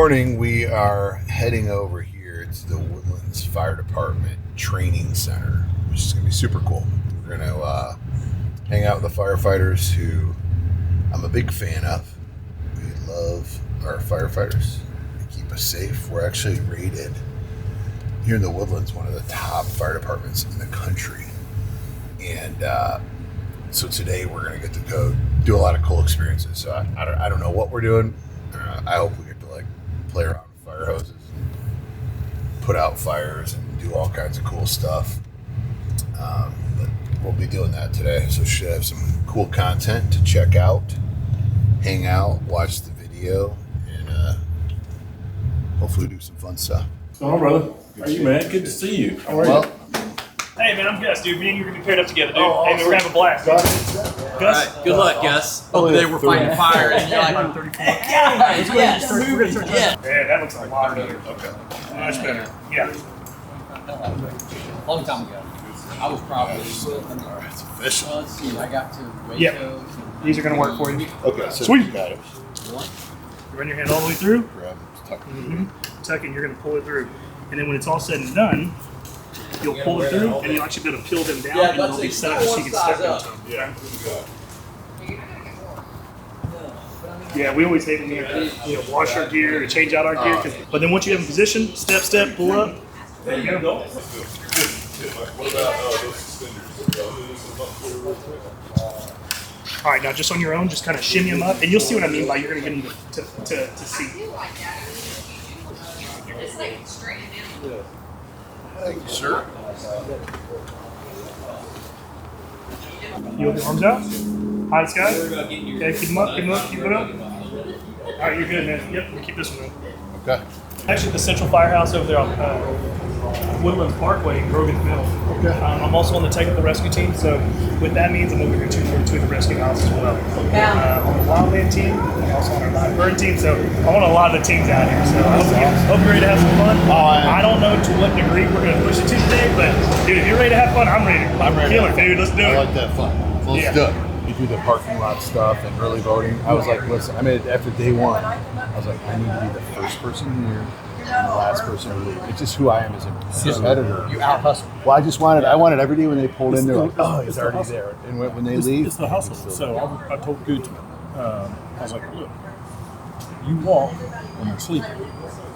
morning we are heading over here to the Woodlands Fire Department Training Center, which is going to be super cool. We're going to hang out with the firefighters who I'm a big fan of. We love our firefighters. They keep us safe. We're actually rated here in the Woodlands one of the top fire departments in the country. And so today we're going to get to go do a lot of cool experiences. So I don't know what we're doing. I hope we get to play around with fire hoses, put out fires, and do all kinds of cool stuff. But we'll be doing that today. So should have some cool content to check out, hang out, watch the video, and hopefully do some fun stuff. What's going on, brother? How are you, man? Good to see you. How are you? Hey, man, I'm Gus, dude. Me and you are going to be paired up together, dude. Hey, man, we're going to have a blast. Gus? Right. Good luck, Gus. Hope today we're fighting fire. And you're like, 34. yeah. Man, that looks a lot better. Okay. Much better. Yeah. Long time ago. I was probably. All right, it's official. Let's see. I got to Yep. These are going to work for you. Okay, so Sweet. you got it. You run your hand all the way through. Grab, tuck it. Tuck it, and you're going to pull it through. And then when it's all said and done, you'll pull it through, and you'll actually be able to peel them down, and they'll be set up so you can step into them. Yeah. Yeah, we always hate when we have to wash our gear or change out our gear. But then once you have in position, step, pull up. There you go. What about those suspenders? All right, now just on your own, just kind of shimmy them up, and you'll see what I mean by you're going to get them to see. Thank you, sir. You hold your arms out. High sky. Okay, keep them up, keep it up. All right, you're good, man. Yep, we'll keep this one up. Okay. Actually, the Central Firehouse over there on Woodlands Parkway in Grogan's Mill. Okay. I'm also on the technical rescue team, so what that means I'm over here to the rescue house as well. On the wildland team, I'm also on our live bird team, so I'm on a lot of the teams out here. So I hope you're ready to have some fun. I don't know to what degree we're going to push it to today, but dude, if you're ready to have fun, I'm ready. I'm ready. Kill it, dude. Let's do it. I like that fun. So let's do it. You do the parking lot stuff and early voting. I was like, listen, I mean, after day one, I was like, I need to be the first person here and the last person to leave. It's just who I am as a competitor. You out hustle. Well, I wanted every day when they pulled in, they're like, oh, he's already there. And when they leave, It's the hustle. So I told Goochman, I was like, look, you walk when they're sleeping,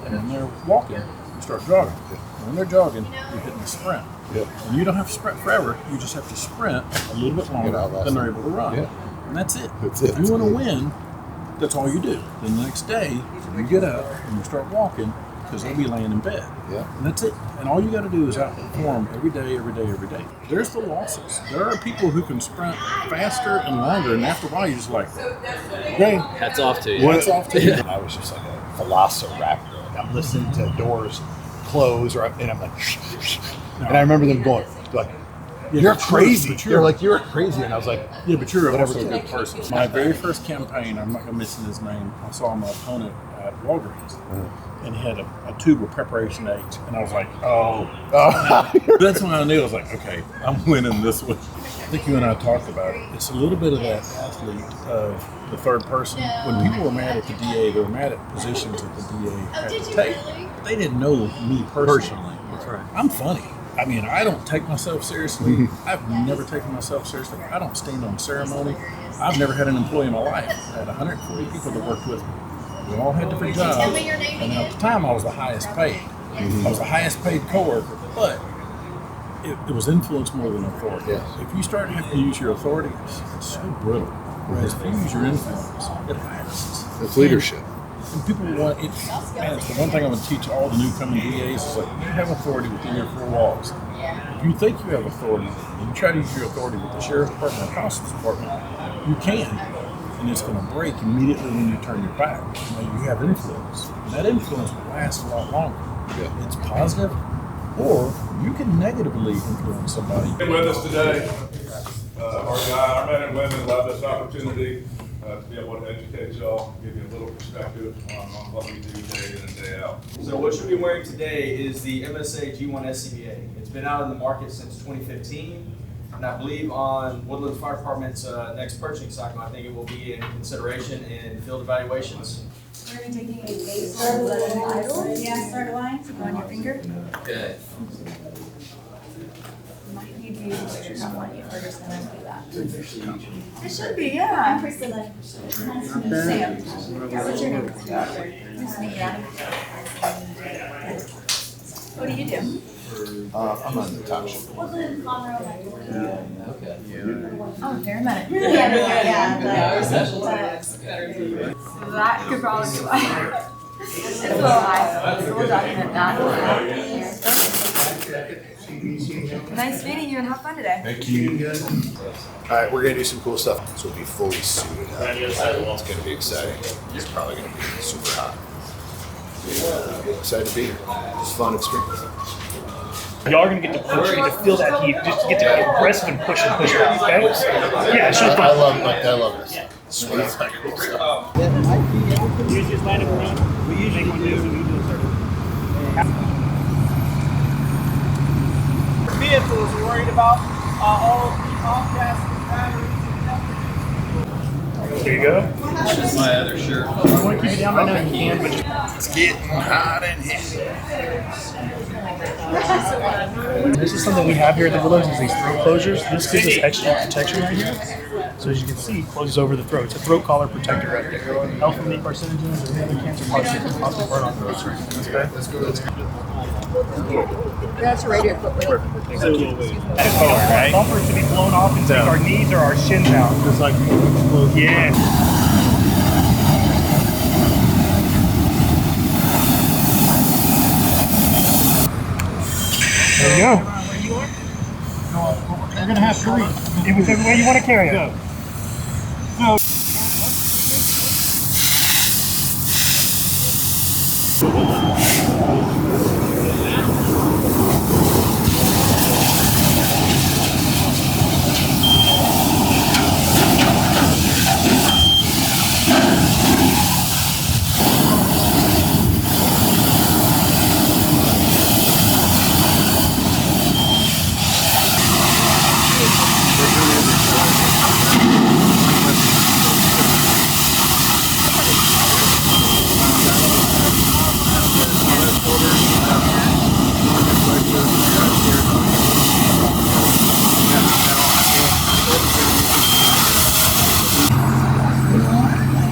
and when they're walking, you start jogging. And when they're jogging, you're hitting a sprint. Yep. And you don't have to sprint forever. You just have to sprint a little bit longer than they're able to run. Yeah. And that's it. That's it. If you want to win, that's all you do. Then the next day, you get up and you start walking because they'll be laying in bed. Yeah. And that's it. And all you got to do is outperform every day. There's the losses. There are people who can sprint faster and longer, and after a while, you're just like, okay, Hats off to you. Hats off to you. I was just like a velociraptor. Like I'm listening to doors close, and I'm like, and I remember them going, like, you're crazy. They're like, you're crazy. And I was like, Yeah, but you're Whatever also a it good person. My very first campaign, I'm not going to mention his name, I saw my opponent at Walgreens, and he had a tube of Preparation H, and I was like, oh. That's when I knew. I was like, okay, I'm winning this one. I think you and I talked about it. It's a little bit of that athlete of the third person. When people were mad at the DA, they were mad at positions that the DA had to take. They didn't know me personally. That's right. I'm funny. I mean, I don't take myself seriously. I've never taken myself seriously. I don't stand on ceremony. I've never had an employee in my life. I had 140 people that worked with me. We all had different jobs. And at the time, I was the highest paid. I was the highest paid coworker, but it was influence more than authority. Yes. If you start having to use your authority, it's so brittle. Whereas if you use your influence, it lasts. it's leadership. And people want it. Man, it's the one thing I'm going to teach all the new coming DAs is like, you have authority within your four walls. If you think you have authority and you try to use your authority with the sheriff's department or hospital department, you can. And it's going to break immediately when you turn your back. You have influence. And that influence will last a lot longer. Yeah. It's positive, or you can negatively influence somebody. With us today, our men and women love this opportunity to be able to educate y'all, give you a little perspective on what we do day in and day out. So what you'll be wearing today is the MSA G1 SCBA. It's been out in the market since 2015, and I believe on Woodlands Fire Department's next purchasing cycle, I think it will be in consideration in field evaluations. We're going to be taking a base vital. Yeah, start a line. So go on your finger. Okay. Might need to use your top one first and then do that. It should be, yeah. I'm Priscilla. Nice to meet you. Sam. Yeah, what's your name? Nice to meet you. What do you do? I'm on the top sheet. Okay. Yeah. Oh, paramedic. So that could probably be why. It's a little high, so we'll document that. Nice meeting you and have fun today. Thank you. All right, we're gonna do some cool stuff. So we'll be fully suited up. It's gonna be exciting. It's probably gonna be super hot. Excited to be here. It's a fun experience. Y'all are gonna get to push, you get to feel that heat, just get to get aggressive and push it, okay? Yeah, it should be I fun. love this. Sweet. Use this line of front. We usually want to do Vehicles, we're worried about all the off-gas batteries. There you go. That's my other shirt. I want to keep it down right now if you can, but just It's getting hot in here. this is something we have here at the Woodlands is these throat closures. This gives us extra protection right here. So as you can see, it closes over the throat. It's a throat collar protector right there. Help from the carcinogens and other cancer parts that can possibly burn on throats. Okay? That's a radio equipment. Right? Bumpers to be blown off and take our knees or our shins out. Just like, yeah. There you go. We're gonna have three. It was every way you want to carry it. Go.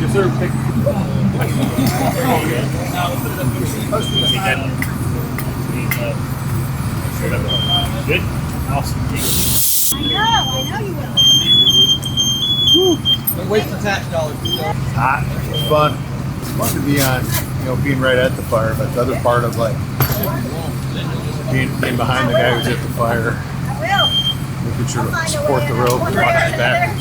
Yes, sir. Pick. Good? Awesome. I know you will. Don't waste the tax dollars. Hot. It's fun. It's fun to be on, being right at the fire, but the other part of like being behind the guy who's at the fire, making sure to support the rope and watch his back.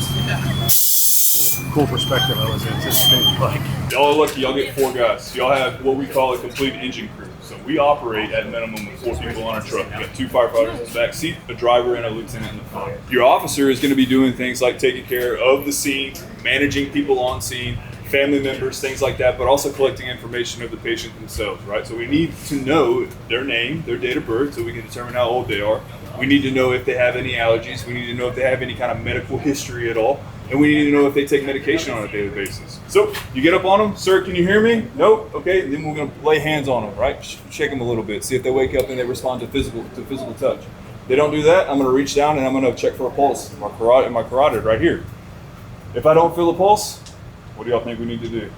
Cool perspective I was anticipating. Like, Y'all are lucky, y'all get 4 guys. Y'all have what we call a complete engine crew. So we operate at minimum with 4 people on our truck. We got 2 firefighters in the back seat, a driver, and a lieutenant in the front. Your officer is going to be doing things like taking care of the scene, managing people on scene, family members, things like that, but also collecting information of the patient themselves, right? So we need to know their name, their date of birth, so we can determine how old they are. We need to know if they have any allergies. We need to know if they have any kind of medical history at all. And we need to know if they take medication on a daily basis. So you get up on them, sir, can you hear me? Nope. Okay, then we're gonna lay hands on them, right? Shake them a little bit, see if they wake up and they respond to physical touch. They don't do that, I'm gonna reach down and I'm gonna check for a pulse in my carotid right here. If I don't feel a pulse, what do y'all think we need to do?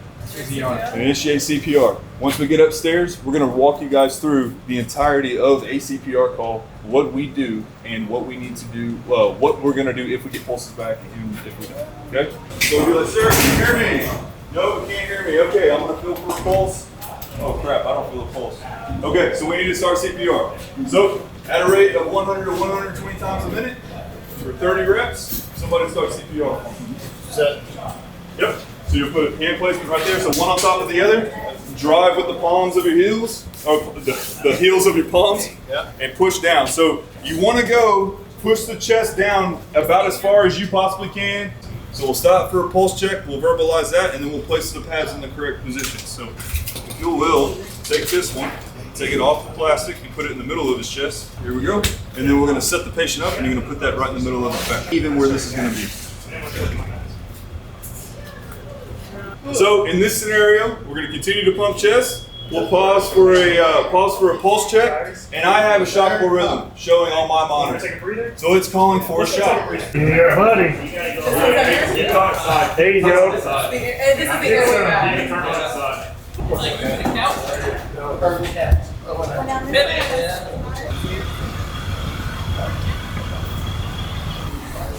Initiate CPR. Once we get upstairs, we're going to walk you guys through the entirety of a CPR call, what we do, and what we need to do, what we're going to do if we get pulses back and if we don't. Okay? So we'll be like, sir, can you hear me? No, you can't hear me. Okay, I'm going to feel for a pulse. Oh crap, I don't feel a pulse. Okay, so we need to start CPR. So at a rate of 100 to 120 times a minute for 30 reps, somebody start CPR. Set. Yep. So you'll put a hand placement right there, so one on top of the other. Drive with the palms of your heels, or the heels of your palms, and push down. So you want to go push the chest down about as far as you possibly can. So we'll stop for a pulse check, we'll verbalize that, and then we'll place the pads in the correct position. So if you will, take this one, take it off the plastic and put it in the middle of his chest. Here we go. And then we're going to set the patient up and you're going to put that right in the middle of his back, even where this is going to be. So in this scenario, we're going to continue to pump chest. We'll pause for a pulse check, and I have a shockable rhythm showing on my monitor. So it's calling for a shock. Yeah, buddy. There you go. This is the area.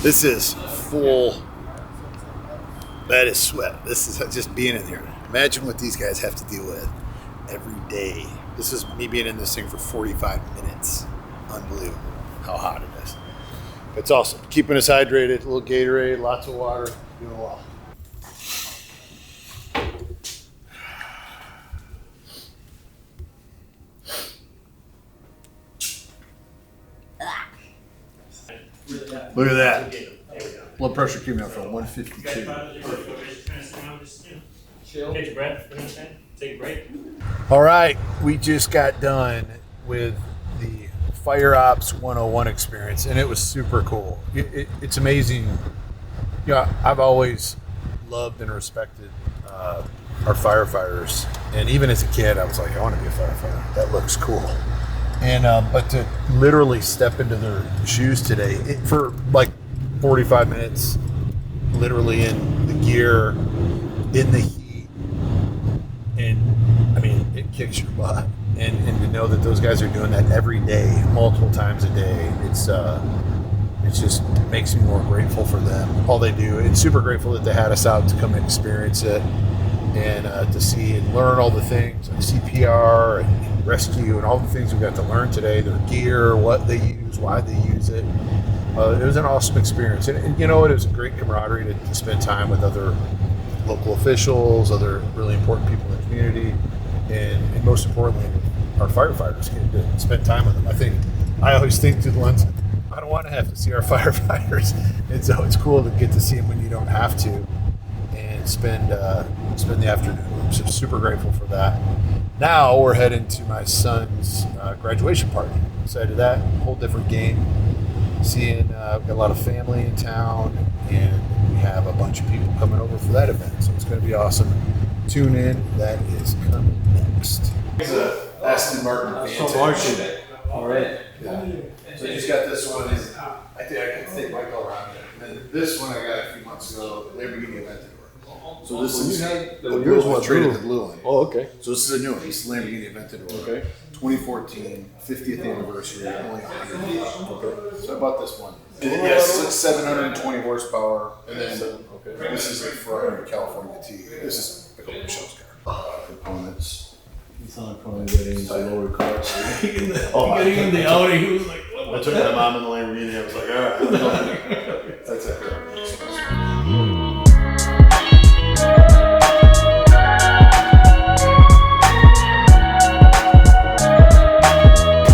This is full. That is sweat. This is just being in here. Imagine what these guys have to deal with every day. This is me being in this thing for 45 minutes. Unbelievable how hot it is. It's awesome. Keeping us hydrated, a little Gatorade, lots of water, doing well. Look at that. Blood pressure came out from 152. Catch your breath. Take a break. All right, we just got done with the Fire Ops 101 experience, and it was super cool. It's amazing. You know, I've always loved and respected our firefighters, and even as a kid, I was like, I want to be a firefighter. That looks cool. And but to literally step into their shoes today for like 45 minutes, literally in the gear, in the heat, and I mean, it kicks your butt. And to know that those guys are doing that every day, multiple times a day, it just makes me more grateful for them, all they do. And super grateful that they had us out to come and experience it, and to see and learn all the things like CPR and rescue and all the things we got to learn today, their gear, what they use, why they use it. It was an awesome experience. And you know what? It was a great camaraderie to spend time with other local officials, other really important people in the community, and most importantly, our firefighters get to spend time with them. I always think through the lens, I don't want to have to see our firefighters. And so it's cool to get to see them when you don't have to, and spend the afternoon. I'm so super grateful for that. Now we're heading to my son's graduation party. Excited to that, whole different game. Seeing, we've got a lot of family in town, and we have a bunch of people coming over for that event. So it's going to be awesome. Tune in. That is coming next. It's a Aston Martin Vantage. All right. Yeah. So I just got this one. I think I can take my color around it. And then this one I got a few months ago, Lamborghini Aventador. So this is the blue one. Traded the blue one. Oh, okay. So this is a new one. This is Lamborghini Aventador. Okay. 2014, 50th anniversary. Only 100. Okay. So I bought this one. Yes, it's like 720 horsepower. And then this is a Ferrari California T. This is a couple of Michelle's car. Components. He's not probably getting into lower cars. Getting Getting the Audi, he was like, I took my mom in the Lamborghini. I was like, all right. That's it.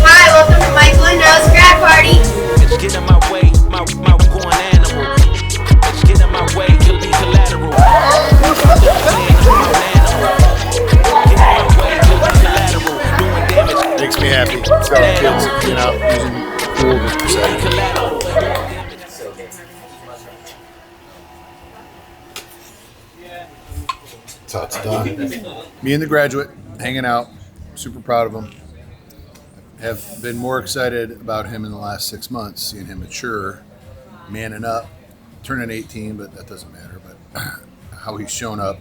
Hi, welcome to Mike Lindo's grad party. Bitch, get in my way, my going animal. Bitch, get in my way, you'll be collateral. Makes me happy. It's how it feels, you know, using cool percent. That's how it's done. Me and the graduate hanging out. Super proud of him. Have been more excited about him in the last 6 months, seeing him mature, manning up, turning 18, but that doesn't matter. But how he's shown up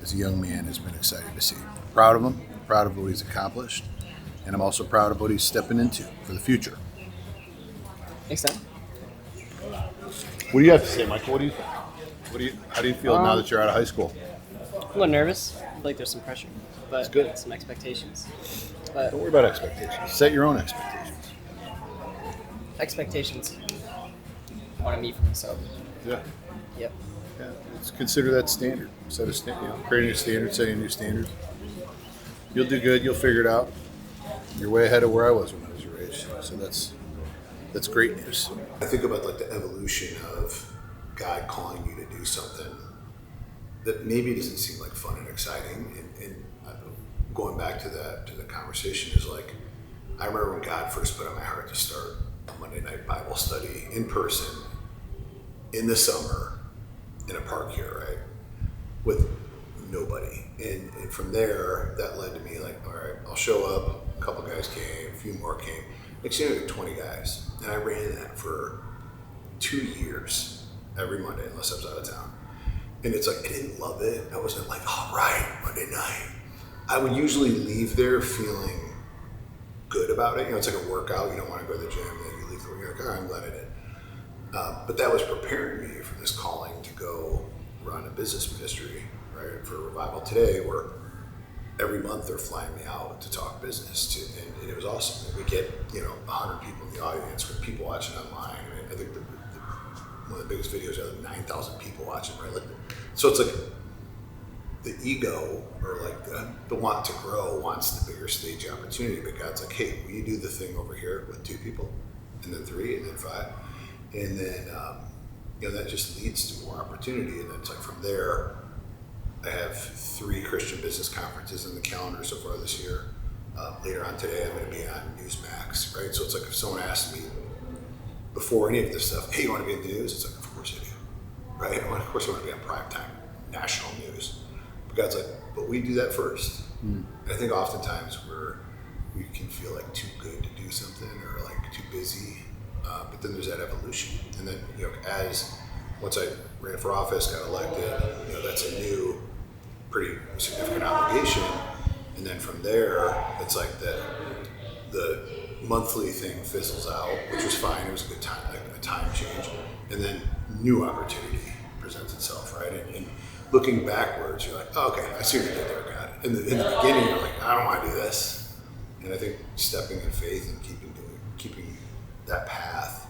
as a young man has been exciting to see. Proud of him, proud of what he's accomplished, and I'm also proud of what he's stepping into for the future. Makes sense. What do you have to say, Michael? What do you think? How do you feel now that you're out of high school? I'm a little nervous. I feel like there's some pressure, but That's good. some expectations. But Don't worry about expectations. Set your own expectations. expectations I want to meet for myself. Yeah. Yep. Yeah. Let's consider that standard. Set a creating a standard, setting a new standard. You'll do good. You'll figure it out. You're way ahead of where I was when I was your age. So that's great news. I think about like the evolution of God calling you to do something that maybe doesn't seem like fun and exciting. And going back to the conversation is like, I remember when God first put on my heart to start a Monday night Bible study in person in the summer in a park here, right? With nobody. And from there, that led to me like, all right, I'll show up. A couple guys came, a few more came. Next thing I got 20 guys. And I ran that for 2 years, every Monday, unless I was out of town. And it's like, I didn't love it. I wasn't like, all right, Monday night. I would usually leave there feeling good about it. You know, it's like a workout. You don't want to go to the gym, and then you leave there, you're like, oh, I'm glad I did. But that was preparing me for this calling to go run a business ministry, right, for Revival Today, where every month they're flying me out to talk business, and it was awesome. And we get, 100 people in the audience, with people watching online. I think one of the biggest videos are like 9,000 people watching, right? Like, so it's like the ego, or like the want to grow, wants the bigger stage opportunity, but God's like, hey, will you do the thing over here with 2 people, and then 3, and then 5, and then that just leads to more opportunity. And then it's like from there, I have 3 Christian business conferences in the calendar so far this year. Later on today, I'm going to be on Newsmax, right? So it's like if someone asked me before any of this stuff, hey, you want to be in the news? It's like, of course I do, right? Of course I want to be on primetime national news. But God's like, but we do that first. And I think oftentimes we can feel like too good to do something, or like too busy. But then there's that evolution. And then, once I ran for office, got elected, that's a new, pretty significant obligation. And then from there, it's like the monthly thing fizzles out, which was fine. It was a good time, like a time change. And then new opportunity presents itself, right? And looking backwards, you're like, oh, okay, I see what you did there, God. In the beginning, you're like, I don't want to do this. And I think stepping in faith and keeping that path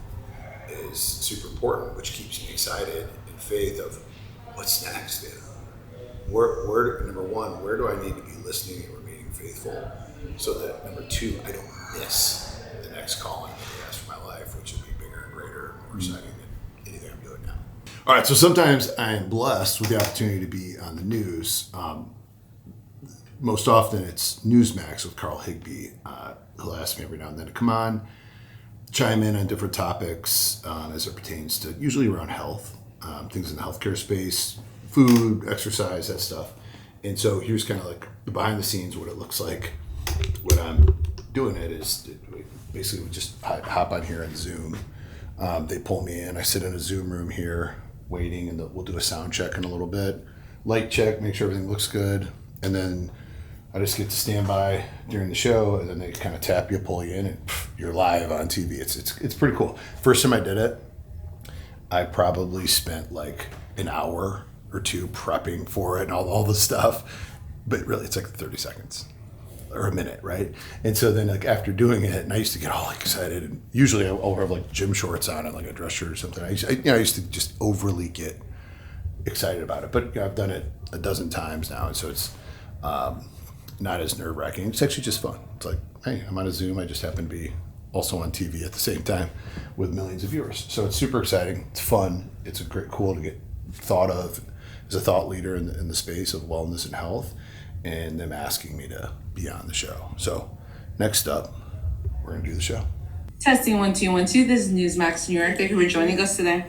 is super important, which keeps me excited in faith of what's next. Where number one, where do I need to be listening and remaining faithful, so that number 2, I don't miss the next calling that He has for my life, which will be bigger and greater and more exciting than anything I'm doing now. All right, so sometimes I am blessed with the opportunity to be on the news. Most often it's Newsmax with Carl Higbee. He'll ask me every now and then to come on, chime in on different topics as it pertains to usually around health, things in the healthcare space, food, exercise, that stuff. And so here's kind of like the behind the scenes, what it looks like when I'm doing it is basically we just hop on here on Zoom. They pull me in. I sit in a Zoom room here waiting, and we'll do a sound check in a little bit, light check, make sure everything looks good. And then I just get to stand by during the show, and then they kind of tap you, pull you in, and you're live on TV. It's pretty cool. First time I did it, I probably spent like an hour or 2 prepping for it and all the stuff, but really it's like 30 seconds or a minute, right? And so then like after doing it, and I used to get all excited, and usually I'll have like gym shorts on and like a dress shirt or something. I used to just overly get excited about it, but I've done it a dozen times now, and so it's not as nerve-wracking. It's actually just fun. It's like, hey, I'm on a Zoom. I just happen to be also on TV at the same time with millions of viewers. So it's super exciting. It's fun. It's cool to get thought of as a thought leader in the space of wellness and health, and them asking me to be on the show. So next up, we're going to do the show. Testing 1 2 1 2. This is Newsmax New York. Thank you for joining us today.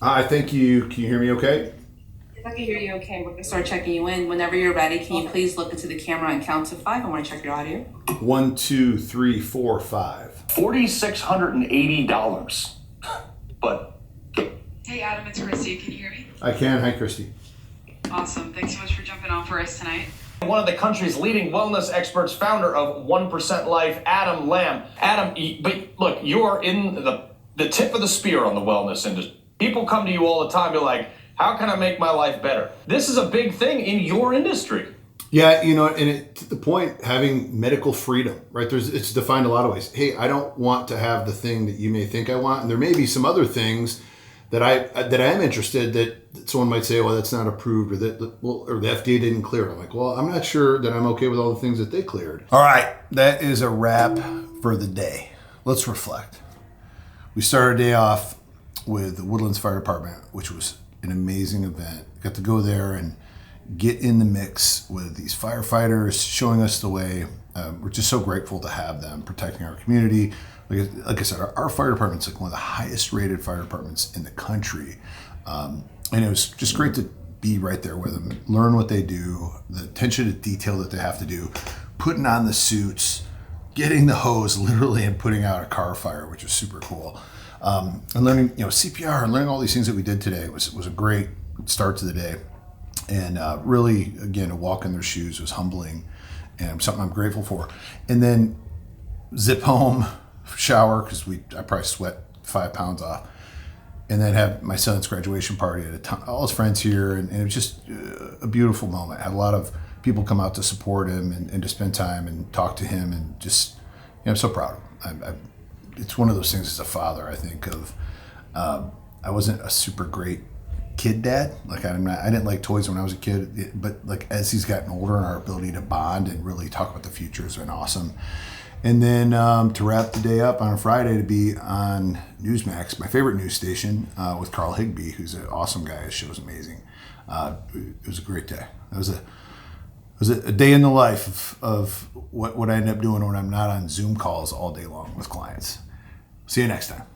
Hi, thank you. Can you hear me okay? If I can hear you okay, we're going to start checking you in. Whenever you're ready, can you please look into the camera and count to 5? I want to check your audio. 1 2 3 4 5. $4,680. But Hey Adam, it's Christy. Can you hear me? I can. Hi, Christy. Awesome. Thanks so much for jumping on for us tonight. one of the country's leading wellness experts, founder of 1% Life, Adam Lamb. Adam, but look, you're in the tip of the spear on the wellness industry. People come to you all the time. You're like, how can I make my life better? This is a big thing in your industry. Yeah, and to the point, having medical freedom, right? It's defined a lot of ways. Hey, I don't want to have the thing that you may think I want, and there may be some other things that I am interested that someone might say, well, that's not approved, or or the FDA didn't clear it. I'm like, well, I'm not sure that I'm okay with all the things that they cleared. All right, that is a wrap for the day. Let's reflect. We started our day off with the Woodlands Fire Department, which was an amazing event. Got to go there and get in the mix with these firefighters, showing us the way. We're just so grateful to have them protecting our community. Like I said, our fire department's like one of the highest rated fire departments in the country. And it was just great to be right there with them, learn what they do, the attention to detail that they have to do, putting on the suits, getting the hose literally and putting out a car fire, which was super cool. And learning, CPR and learning all these things that we did today was a great start to the day. And really, again, to walk in their shoes was humbling and something I'm grateful for. And then zip home, shower, because I probably sweat 5 pounds off. And then have my son's graduation party at all his friends here. And it was just a beautiful moment. I had a lot of people come out to support him and to spend time and talk to him. And just, I'm so proud of him. It's one of those things as a father, I think, of I wasn't a super great kid dad. Like I didn't like toys when I was a kid. But like as he's gotten older, our ability to bond and really talk about the future has been awesome. And then to wrap the day up on a Friday to be on Newsmax, my favorite news station, with Carl Higbee, who's an awesome guy. His show's amazing. It was a great day. It was a day in the life of what I end up doing when I'm not on Zoom calls all day long with clients. See you next time.